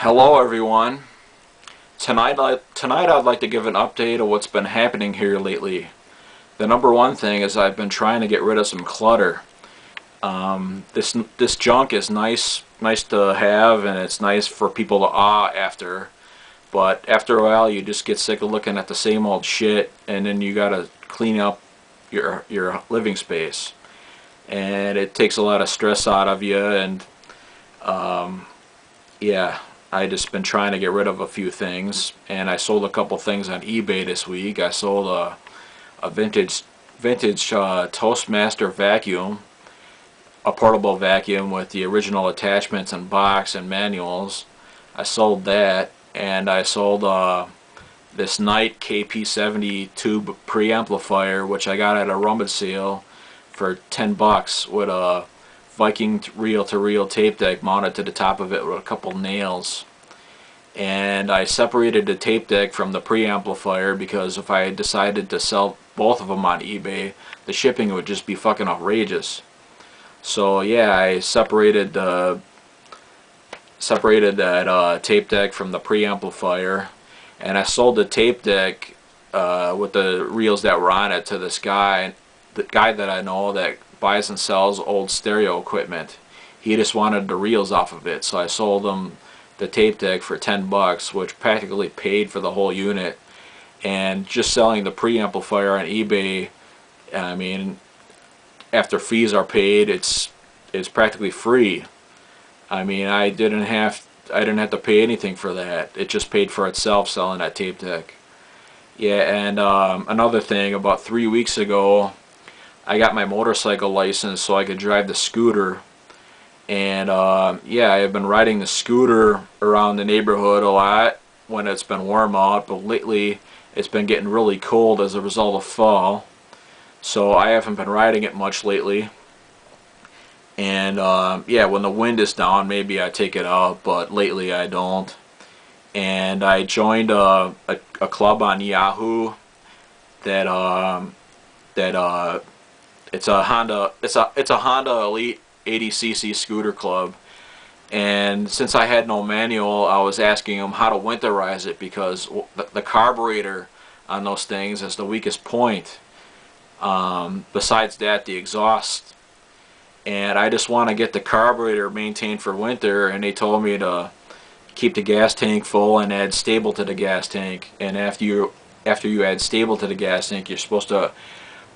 Hello everyone. Tonight I'd like to give an update of what's been happening here lately. The number one thing is I've been trying to get rid of some clutter. This junk is nice to have, and it's nice for people to after. But after a while, you just get sick of looking at the same old shit, and then you gotta clean up your living space, and it takes a lot of stress out of you. And yeah, I just been trying to get rid of a few things, and I sold a couple things on eBay this week. I sold a vintage Toastmaster vacuum, a portable vacuum with the original attachments and box and manuals. I sold that, and I sold this Knight KP70 tube preamplifier, which I got at a rummage sale for $10 with a Viking reel-to-reel tape deck mounted to the top of it with a couple nails. And I separated the tape deck from the preamplifier because if I decided to sell both of them on eBay, the shipping would just be fucking outrageous. So yeah, I separated that tape deck from the preamplifier, and I sold the tape deck with the reels that were on it to this guy, the guy that I know that buys and sells old stereo equipment. He just wanted the reels off of it, so I sold him the tape deck for $10, which practically paid for the whole unit. And just selling the preamplifier on eBay, I mean, after fees are paid, it's practically free. I mean, I didn't have to pay anything for that. It just paid for itself selling that tape deck. Yeah, and another thing, about 3 weeks ago, I got my motorcycle license so I could drive the scooter. And yeah, I've been riding the scooter around the neighborhood a lot when it's been warm out, but lately it's been getting really cold as a result of fall. So I haven't been riding it much lately. And yeah, when the wind is down, maybe I take it out, but lately I don't. And I joined a club on Yahoo that it's a Honda Elite 80cc scooter club. And since I had no manual, I was asking them how to winterize it, because the carburetor on those things is the weakest point. Besides that, the exhaust. And I just want to get the carburetor maintained for winter, and they told me to keep the gas tank full and add stable to the gas tank. And after you add stable to the gas tank, you're supposed to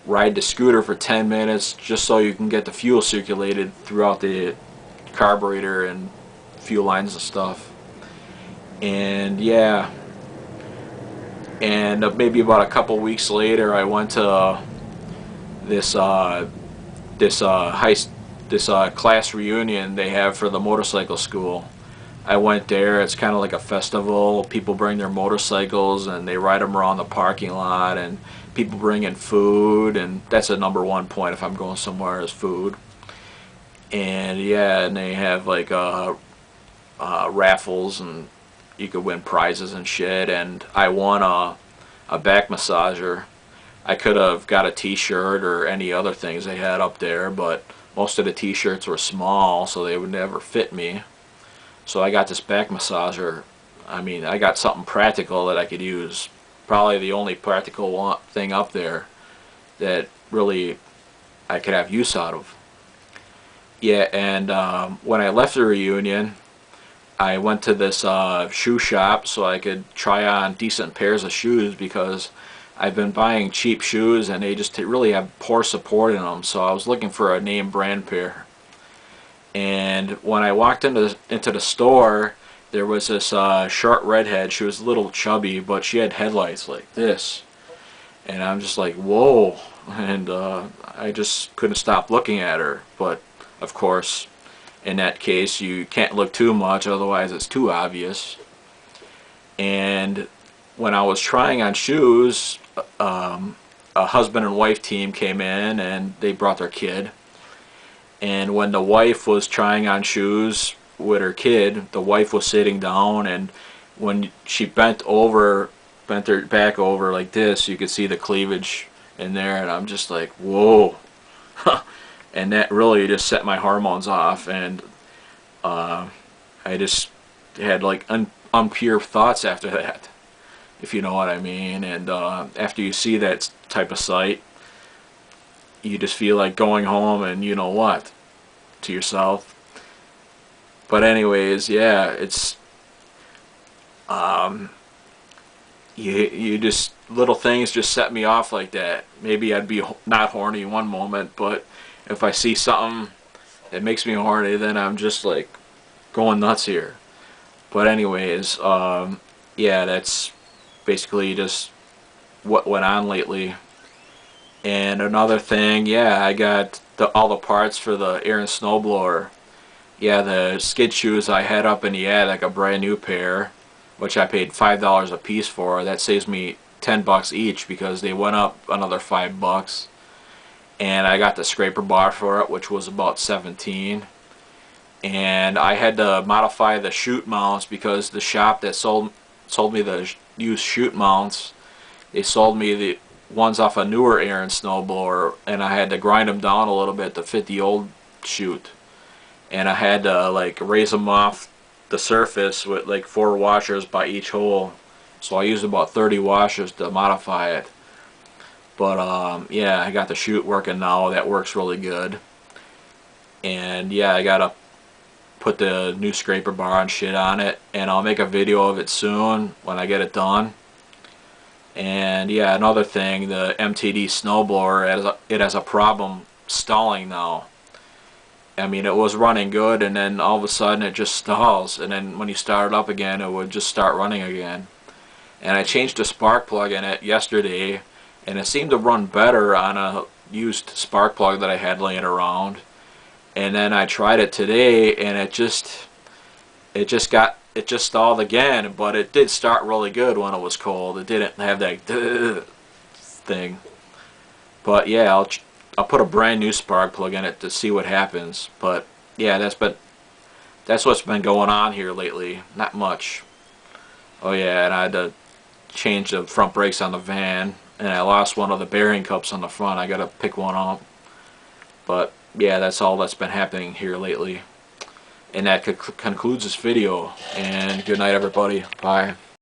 ride the scooter for 10 minutes just so you can get the fuel circulated throughout the carburetor and fuel lines and stuff. And yeah, and maybe about a couple weeks later, I went to this class reunion they have for the motorcycle school. I went there. It's kind of like a festival. People bring their motorcycles and they ride them around the parking lot, and people bring in food, and that's a number one point if I'm going somewhere, is food. And yeah, and they have like raffles, and you could win prizes and shit. And I won a back massager. I could have got a t-shirt or any other things they had up there, but most of the t-shirts were small, so they would never fit me. So I got this back massager. I mean, I got something practical that I could use. Probably the only practical thing up there that really I could have use out of. Yeah, and when I left the reunion, I went to this shoe shop so I could try on decent pairs of shoes, because I've been buying cheap shoes and they just really have poor support in them. So I was looking for a name brand pair. And when I walked into the store, there was this short redhead. She was a little chubby, but she had headlights like this. And I'm just like, whoa. And I just couldn't stop looking at her. But, of course, in that case, you can't look too much, otherwise it's too obvious. And when I was trying on shoes, a husband and wife team came in, and they brought their kid. And when the wife was trying on shoes with her kid, the wife was sitting down, and when she bent her back over like this, you could see the cleavage in there, and I'm just like, whoa. And that really just set my hormones off, and I just had like unpure thoughts after that, if you know what I mean. And after you see that type of sight, you just feel like going home and you know what to yourself. But anyways, yeah, it's you just, little things just set me off like that. Maybe I'd be not horny one moment, but if I see something that makes me horny, then I'm just like going nuts here. But anyways, yeah, that's basically just what went on lately. And another thing, yeah, I got all the parts for the air and snowblower. Yeah, the skid shoes I had up in the attic, a brand new pair, which I paid $5 a piece for. That saves me $10 each because they went up another $5. And I got the scraper bar for it, which was about 17. And I had to modify the chute mounts because the shop that sold me the used chute mounts, they sold me the ones off a newer air and snowblower, and I had to grind them down a little bit to fit the old chute. And I had to like raise them off the surface with like 4 washers by each hole. So I used about 30 washers to modify it. But yeah, I got the chute working now. That works really good. And yeah, I gotta put the new scraper bar and shit on it, and I'll make a video of it soon when I get it done. And yeah, another thing, the MTD snowblower, it has a problem stalling now. I mean, it was running good, and then all of a sudden it just stalls, and then when you start it up again, it would just start running again. And I changed the spark plug in it yesterday, and it seemed to run better on a used spark plug that I had laying around. And then I tried it today, and it just stalled again, but it did start really good when it was cold. It didn't have that thing. But yeah, I'll put a brand new spark plug in it to see what happens. But yeah, that's what's been going on here lately. Not much. Oh yeah, and I had to change the front brakes on the van, and I lost one of the bearing cups on the front. I gotta pick one up. But yeah, that's all that's been happening here lately. And that concludes this video. And good night, everybody. Bye.